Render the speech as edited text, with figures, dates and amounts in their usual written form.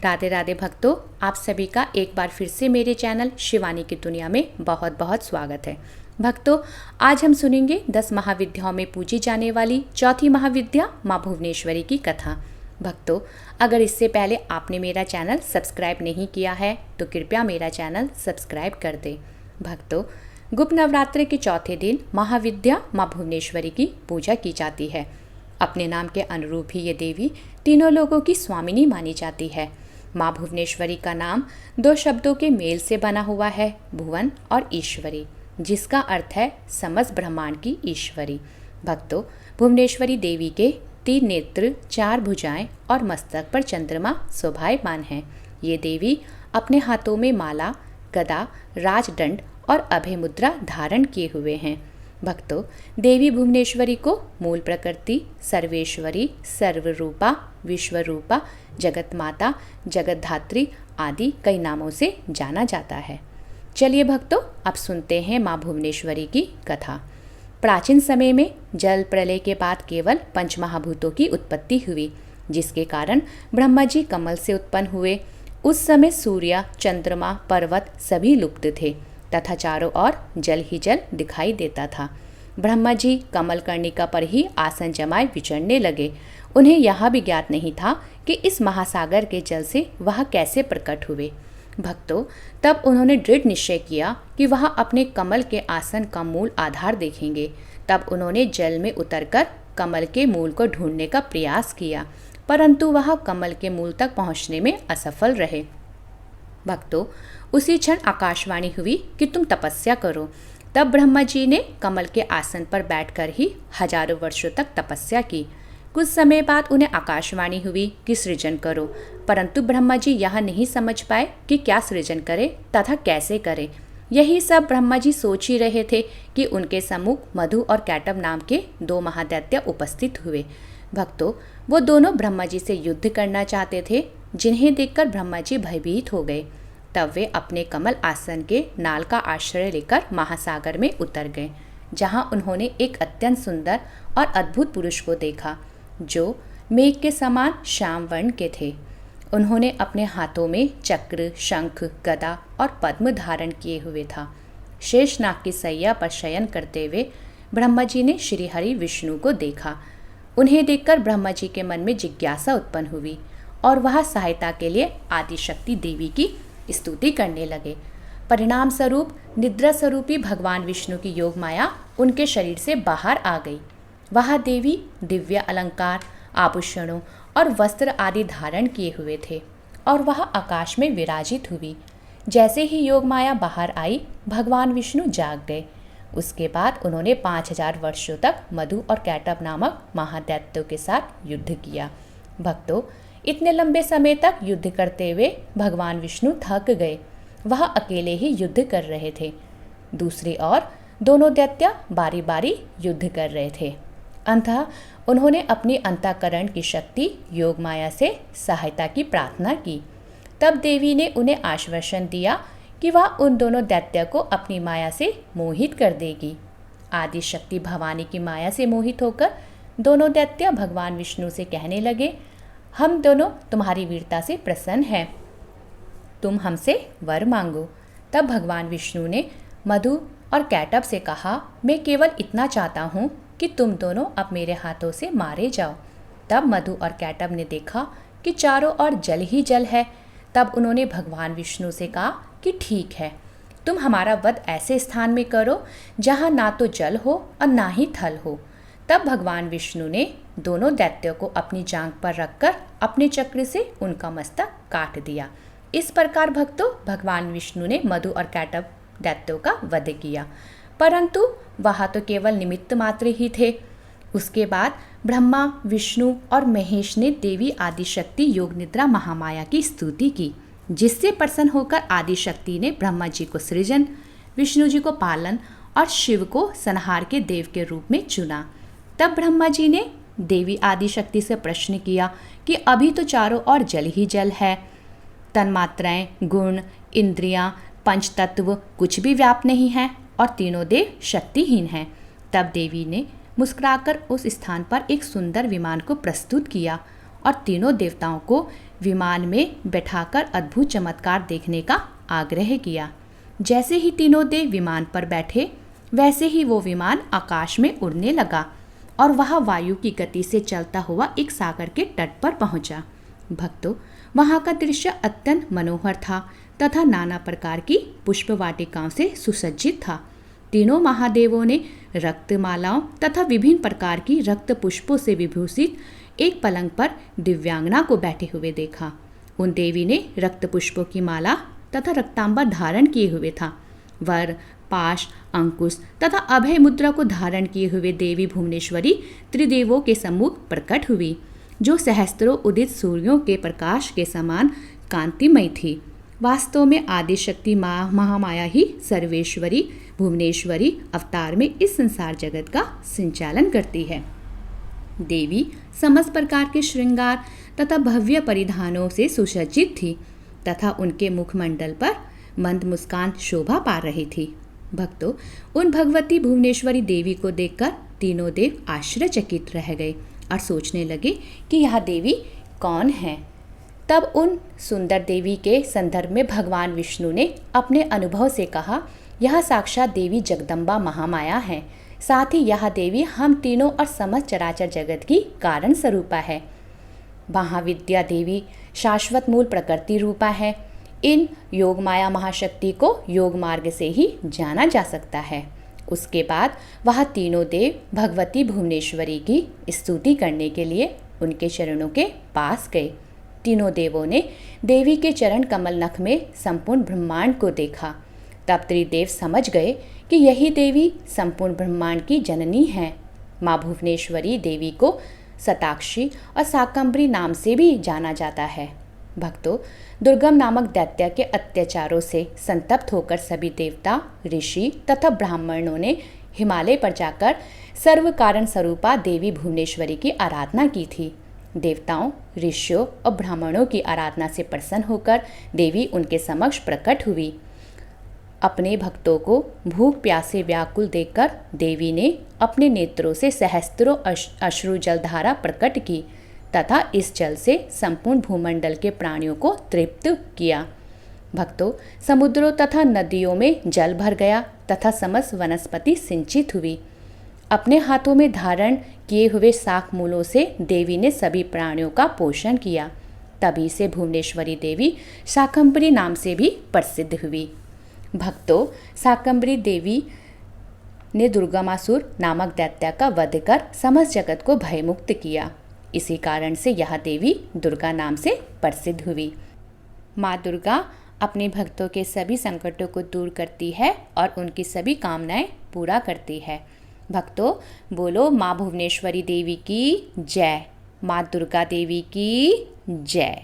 राधे राधे भक्तों, आप सभी का एक बार फिर से मेरे चैनल शिवानी की दुनिया में बहुत बहुत स्वागत है। भक्तों, आज हम सुनेंगे 10 महाविद्याओं में पूजी जाने वाली चौथी महाविद्या माँ भुवनेश्वरी की कथा। भक्तों, अगर इससे पहले आपने मेरा चैनल सब्सक्राइब नहीं किया है तो कृपया मेरा चैनल सब्सक्राइब कर दें। भक्तों, गुप्त नवरात्र के चौथे दिन महाविद्या माँ भुवनेश्वरी की पूजा की जाती है। अपने नाम के अनुरूप ही ये देवी तीनों लोगों की स्वामिनी मानी जाती है। माँ भुवनेश्वरी का नाम 2 शब्दों के मेल से बना हुआ है, भुवन और ईश्वरी, जिसका अर्थ है समस्त ब्रह्मांड की ईश्वरी। भक्तों, भुवनेश्वरी देवी के 3 नेत्र, 4 भुजाएं और मस्तक पर चंद्रमा शोभायमान हैं। ये देवी अपने हाथों में माला, गदा, राजदंड और अभय मुद्रा धारण किए हुए हैं। भक्तों, देवी भुवनेश्वरी को मूल प्रकृति, सर्वेश्वरी, सर्वरूपा, विश्वरूपा, जगत माता, जगतधात्री आदि कई नामों से जाना जाता है। चलिए भक्तों, अब सुनते हैं माँ भुवनेश्वरी की कथा। प्राचीन समय में जल प्रलय के बाद केवल 5 महाभूतों की उत्पत्ति हुई, जिसके कारण ब्रह्मा जी कमल से उत्पन्न हुए। उस समय सूर्य, चंद्रमा, पर्वत सभी लुप्त थे तथा चारों ओर जल ही जल दिखाई देता था। ब्रह्मा जी कमल कर्णिका पर ही आसन जमाए विचरने लगे। उन्हें यह भी ज्ञात नहीं था कि इस महासागर के जल से वह कैसे प्रकट हुए। भक्तों, तब उन्होंने दृढ़ निश्चय किया कि वह अपने कमल के आसन का मूल आधार देखेंगे। तब उन्होंने जल में उतरकर कमल के मूल को ढूंढने का प्रयास किया, परंतु वह कमल के मूल तक पहुंचने में असफल रहे। भक्तों, उसी क्षण आकाशवाणी हुई कि तुम तपस्या करो। तब ब्रह्मा जी ने कमल के आसन पर बैठकर ही हजारों वर्षों तक तपस्या की। कुछ समय बाद उन्हें आकाशवाणी हुई कि सृजन करो, परंतु ब्रह्मा जी यह नहीं समझ पाए कि क्या सृजन करें तथा कैसे करें। यही सब ब्रह्मा जी सोच ही रहे थे कि उनके सम्मुख मधु और कैटभ नाम के 2 महादैत्य उपस्थित हुए। भक्तों, वो दोनों ब्रह्मा जी से युद्ध करना चाहते थे, जिन्हें देखकर ब्रह्मा जी भयभीत हो गए। तब वे अपने कमल आसन के नाल का आश्रय लेकर महासागर में उतर गए, जहां उन्होंने एक अत्यंत सुंदर और अद्भुत पुरुष को देखा, जो मेघ के समान श्याम वर्ण के थे। उन्होंने अपने हाथों में चक्र, शंख, गदा और पद्म धारण किए हुए था। शेषनाग की सैया पर शयन करते हुए ब्रह्मा जी ने श्री हरि विष्णु को देखा। उन्हें देखकर ब्रह्मा जी के मन में जिज्ञासा उत्पन्न हुई और वह सहायता के लिए आदिशक्ति देवी की स्तुति करने लगे। परिणाम स्वरूप निद्रा स्वरूपी भगवान विष्णु की योग माया उनके शरीर से बाहर आ गई। वह देवी दिव्य अलंकार, आभूषणों और वस्त्र आदि धारण किए हुए थे और वह आकाश में विराजित हुई। जैसे ही योग माया बाहर आई, भगवान विष्णु जाग गए। उसके बाद उन्होंने 5000 वर्षों तक मधु और कैटभ नामक महादैत्यों के साथ युद्ध किया। भक्तों, इतने लंबे समय तक युद्ध करते हुए भगवान विष्णु थक गए। वह अकेले ही युद्ध कर रहे थे। दूसरी ओर दोनों दैत्य बारी बारी युद्ध कर रहे थे। अंततः उन्होंने अपनी अंतःकरण की शक्ति योग माया से सहायता की प्रार्थना की। तब देवी ने उन्हें आश्वासन दिया कि वह उन दोनों दैत्य को अपनी माया से मोहित कर देगी। आदि शक्ति भवानी की माया से मोहित होकर दोनों दैत्य भगवान विष्णु से कहने लगे, हम दोनों तुम्हारी वीरता से प्रसन्न हैं, तुम हमसे वर मांगो। तब भगवान विष्णु ने मधु और कैटभ से कहा, मैं केवल इतना चाहता हूँ कि तुम दोनों अब मेरे हाथों से मारे जाओ। तब मधु और कैटभ ने देखा कि चारों ओर जल ही जल है। तब उन्होंने भगवान विष्णु से कहा कि ठीक है, तुम हमारा वध ऐसे स्थान में करो जहाँ ना तो जल हो और ना ही थल हो। तब भगवान विष्णु ने दोनों दैत्यों को अपनी जांघ पर रखकर अपने चक्र से उनका मस्तक काट दिया। इस प्रकार भक्तों, भगवान विष्णु ने मधु और कैटभ दैत्यों का वध किया, परंतु वह तो केवल निमित्त मात्र ही थे। उसके बाद ब्रह्मा, विष्णु और महेश ने देवी आदिशक्ति योग निद्रा महामाया की स्तुति की, जिससे प्रसन्न होकर आदिशक्ति ने ब्रह्मा जी को सृजन, विष्णु जी को पालन और शिव को संहार के देव के रूप में चुना। तब ब्रह्मा जी ने देवी आदिशक्ति से प्रश्न किया कि अभी तो चारों ओर जल ही जल है, तन्मात्राएं, गुण, इंद्रियां, पंचतत्व कुछ भी व्याप्त नहीं है और तीनों देव शक्तिहीन हैं। तब देवी ने मुस्कुराकर उस स्थान पर एक सुंदर विमान को प्रस्तुत किया और तीनों देवताओं को विमान में बैठाकर अद्भुत चमत्कार देखने का आग्रह किया। जैसे ही तीनों देव विमान पर बैठे, वैसे ही वो विमान आकाश में उड़ने लगा और वह वायु की गति से चलता हुआ एक सागर के तट पर पहुंचा। भक्तों, वहां का दृश्य अत्यंत मनोहर था तथा नाना प्रकार की पुष्प वाटिकाओं से सुसज्जित था। तीनों महादेवों ने रक्तमालाओं तथा विभिन्न प्रकार की रक्त पुष्पों से विभूषित एक पलंग पर दिव्यांगना को बैठे हुए देखा। उन देवी ने रक्त पुष्पों की माला तथा रक्तांबर धारण किए हुए था। वर, पाश, अंकुश तथा अभय मुद्रा को धारण किए हुए देवी भुवनेश्वरी त्रिदेवों के सम्मुख प्रकट हुई, जो सहस्त्रों उदित सूर्यों के प्रकाश के समान कांतिमय थी। वास्तव में आदिशक्ति माँ महामाया ही सर्वेश्वरी भुवनेश्वरी अवतार में इस संसार जगत का संचालन करती है। देवी समस्त प्रकार के श्रृंगार तथा भव्य परिधानों से सुसज्जित थी तथा उनके मुखमंडल पर मंद मुस्कान शोभा पा रही थी। भक्तों, उन भगवती भुवनेश्वरी देवी को देखकर तीनों देव आश्चर्यचकित रह गए और सोचने लगे कि यह देवी कौन है। तब उन सुंदर देवी के संदर्भ में भगवान विष्णु ने अपने अनुभव से कहा, यह साक्षात देवी जगदम्बा महामाया है। साथ ही यह देवी हम तीनों और समस्त चराचर जगत की कारण स्वरूपा है। महाविद्या देवी शाश्वत मूल प्रकृति रूपा है। इन योग माया महाशक्ति को योग मार्ग से ही जाना जा सकता है। उसके बाद वह तीनों देव भगवती भुवनेश्वरी की स्तुति करने के लिए उनके चरणों के पास गए। तीनों देवों ने देवी के चरण कमल नख में संपूर्ण ब्रह्मांड को देखा। तब त्रिदेव समझ गए कि यही देवी संपूर्ण ब्रह्मांड की जननी है। माँ भुवनेश्वरी देवी को शताक्षी और शाकंभरी नाम से भी जाना जाता है। भक्तों, दुर्गम नामक दैत्य के अत्याचारों से संतप्त होकर सभी देवता, ऋषि तथा ब्राह्मणों ने हिमालय पर जाकर सर्व कारण स्वरूपा देवी भुवनेश्वरी की आराधना की थी। देवताओं, ऋषियों और ब्राह्मणों की आराधना से प्रसन्न होकर देवी उनके समक्ष प्रकट हुई। अपने भक्तों को भूख प्यासे व्याकुल देखकर देवी ने अपने नेत्रों से सहस्त्रों अश्रु जलधारा प्रकट की तथा इस जल से संपूर्ण भूमंडल के प्राणियों को तृप्त किया। भक्तों, समुद्रों तथा नदियों में जल भर गया तथा समस्त वनस्पति सिंचित हुई। अपने हाथों में धारण किए हुए शाख मूलों से देवी ने सभी प्राणियों का पोषण किया। तभी से भुवनेश्वरी देवी शाकंभरी नाम से भी प्रसिद्ध हुई। भक्तों, शाकंभरी देवी ने दुर्गमासुर नामक दैत्य का वध कर समस्त जगत को भयमुक्त किया। इसी कारण से यह देवी दुर्गा नाम से प्रसिद्ध हुई। माँ दुर्गा अपने भक्तों के सभी संकटों को दूर करती है और उनकी सभी कामनाएं पूरा करती है। भक्तों, बोलो माँ भुवनेश्वरी देवी की जय, माँ दुर्गा देवी की जय।